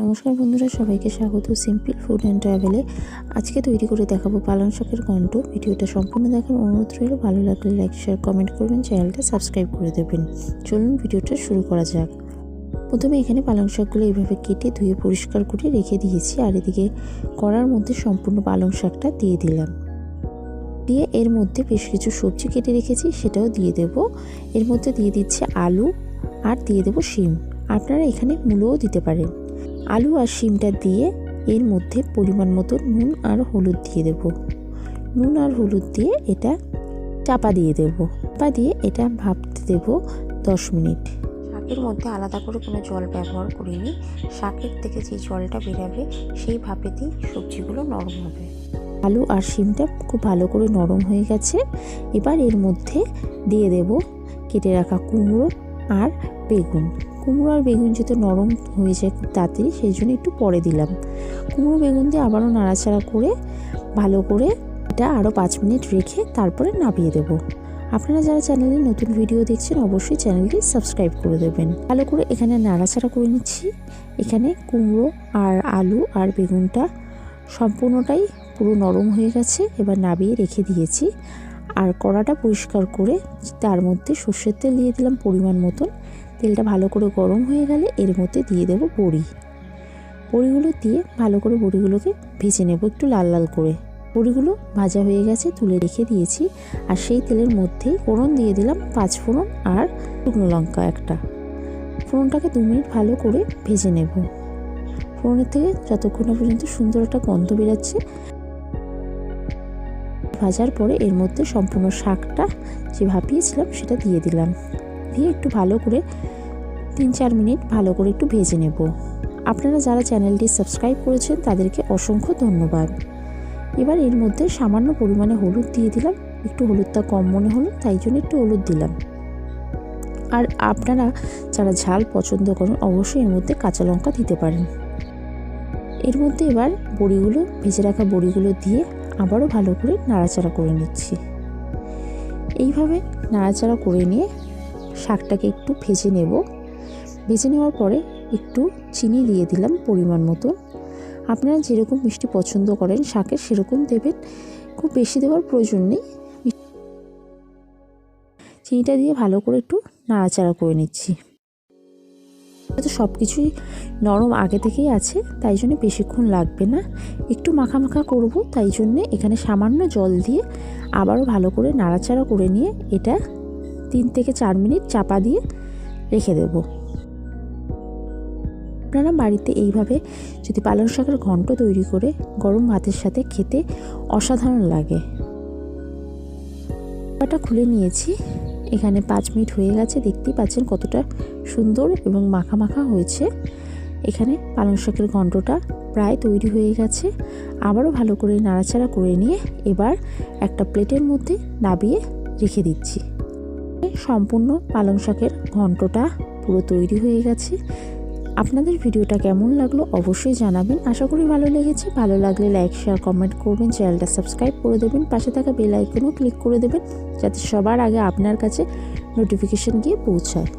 নমস্কার বন্ধুরা, সবাইকে স্বাগত সিম্পল ফুড অ্যান্ড ট্রাভেলে। আজকে তৈরি করে দেখাবো পালং শাকের ঘন্ট। ভিডিওটা সম্পূর্ণ দেখার অনুরোধ রইল। ভালো লাগলে লাইক শেয়ার কমেন্ট করবেন, চ্যানেলটা সাবস্ক্রাইব করে দেবেন। চলুন ভিডিওটা শুরু করা যাক। প্রথমে এখানে পালং শাকগুলো এইভাবে কেটে ধুয়ে পরিষ্কার করে রেখে দিয়েছি, আর এদিকে কড়ার মধ্যে সম্পূর্ণ পালং শাকটা দিয়ে দিলাম। দিয়ে এর মধ্যে বেশ কিছু সবজি কেটে রেখেছি, সেটাও দিয়ে দেব। এর মধ্যে দিয়ে দিচ্ছি আলু আর দিয়ে দেব শিম। আপনারা এখানে মূলও দিতে পারেন। আলু আর শিমটা দিয়ে এর মধ্যে পরিমাণ মতো নুন আর হলুদ দিয়ে দেব। নুন আর হলুদ দিয়ে এটা চাপা দিয়ে দেব। চাপা দিয়ে এটা ভাপতে দেব 10 মিনিট। শাকের মধ্যে আলাদা করে কোনো জল ব্যবহার করিনি। শাকের থেকে যে জলটা বেরাবে সেই ভাপেতেই সবজিগুলো নরম হবে। আলু আর শিমটা খুব ভালো করে নরম হয়ে গেছে। এবার এর মধ্যে দিয়ে দেব কেটে রাখা কুমড়ো আর বেগুন। কুমড়ো আর বেগুন যেহেতু নরম হয়ে যায় খুব তাড়াতাড়ি, সেই জন্য একটু পরে দিলাম। কুমড়ো বেগুন দিয়ে আবারও নাড়াচাড়া করে ভালো করে এটা আরও 5 মিনিট রেখে তারপরে নামিয়ে দেবো। আপনারা যারা চ্যানেলে নতুন ভিডিও দেখছেন অবশ্যই চ্যানেলটি সাবস্ক্রাইব করে দেবেন। ভালো করে এখানে নাড়াচাড়া করে নিচ্ছি। এখানে কুমড়ো আর আলু আর বেগুনটা সম্পূর্ণটাই পুরো নরম হয়ে গেছে। এবার নামিয়ে রেখে দিয়েছি। আর কড়াটা পরিষ্কার করে তার মধ্যে সর্ষের তেল দিয়ে দিলাম পরিমাণ মতন। তেলটা ভালো করে গরম হয়ে গেলে এর মধ্যে দিয়ে দেব বড়ি। বড়িগুলো দিয়ে ভালো করে বড়িগুলোকে ভেজে নেব একটু লাল লাল করে। বড়িগুলো ভাজা হয়ে গেছে, তুলে রেখে দিয়েছি। আর সেই তেলের মধ্যেই ফোড়ন দিয়ে দিলাম 5 ফোড়ন আর শুকনো লঙ্কা একটা। ফোড়নটাকে 2 মিনিট ভালো করে ভেজে নেব। ফোড়নের থেকে যতক্ষণ না পর্যন্ত সুন্দর একটা গন্ধ বেরাচ্ছে। ভাজার পরে এর মধ্যে সম্পূর্ণ শাকটা যে ভাপিয়েছিলাম সেটা দিয়ে দিলাম। দিয়ে একটু ভালো করে 3-4 মিনিট ভালো করে একটু ভেজে নেব। আপনারা যারা চ্যানেলটি সাবস্ক্রাইব করেছেন তাদেরকে অসংখ্য ধন্যবাদ। এবার এর মধ্যে সামান্য পরিমাণে হলুদ দিয়ে দিলাম। একটু হলুদটা কম মনে হলো তাই জন্য একটু হলুদ দিলাম। আর আপনারা যারা ঝাল পছন্দ করেন অবশ্যই এর মধ্যে কাঁচা লঙ্কা দিতে পারেন। এর মধ্যে এবার বড়িগুলো, ভেজে রাখা বড়িগুলো দিয়ে আবারও ভালো করে নাড়াচাড়া করে নিচ্ছি। এইভাবে নাড়াচাড়া করে নিয়ে শাকটাকে একটু ভেজে নেব। ভেজে নেওয়ার পরে একটু চিনি দিয়ে দিলাম পরিমাণ মতো। আপনারা যেরকম মিষ্টি পছন্দ করেন শাকের সেরকম দেবেন, খুব বেশি দেওয়ার প্রয়োজন নেই। চিনিটা দিয়ে ভালো করে একটু নাড়াচাড়া করে নিচ্ছি। তো সব কিছুই নরম আগে থেকেই আছে, তাই জন্য বেশিক্ষণ লাগবে না। একটু মাখা মাখা করব, তাই জন্যে এখানে সামান্য জল দিয়ে আবারও ভালো করে নাড়াচাড়া করে নিয়ে এটা 3 থেকে 4 মিনিট চাপা দিয়ে রেখে দেব। আপনারা বাড়িতে এইভাবে যদি পালং শাকের ঘন্ট তৈরি করে গরম ভাতের সাথে খেতে অসাধারণ লাগে। এটা খুলে নিয়েছি। এখানে 5 মিনিট হয়ে গেছে। দেখতেই পাচ্ছেন কতটা সুন্দর এবং মাখা মাখা হয়েছে। এখানে পালং শাকের ঘন্টটা প্রায় তৈরি হয়ে গেছে। আবারও ভালো করে নাড়াচাড়া করে নিয়ে এবার একটা প্লেটের মধ্যে নামিয়ে রেখে দিচ্ছি। সম্পূর্ণ পালং শাকের ঘন্টটা পুরো তৈরি হয়ে গেছে। আপনাদের ভিডিওটা কেমন লাগলো অবশ্যই জানাবেন। আশা করি ভালো লেগেছে। ভালো লাগলে লাইক শেয়ার কমেন্ট করবেন, চ্যানেলটা সাবস্ক্রাইব করে দেবেন, পাশে থাকা বেল আইকনও ক্লিক করে দেবেন যাতে সবার আগে আপনার কাছে নোটিফিকেশন গিয়ে পৌঁছায়।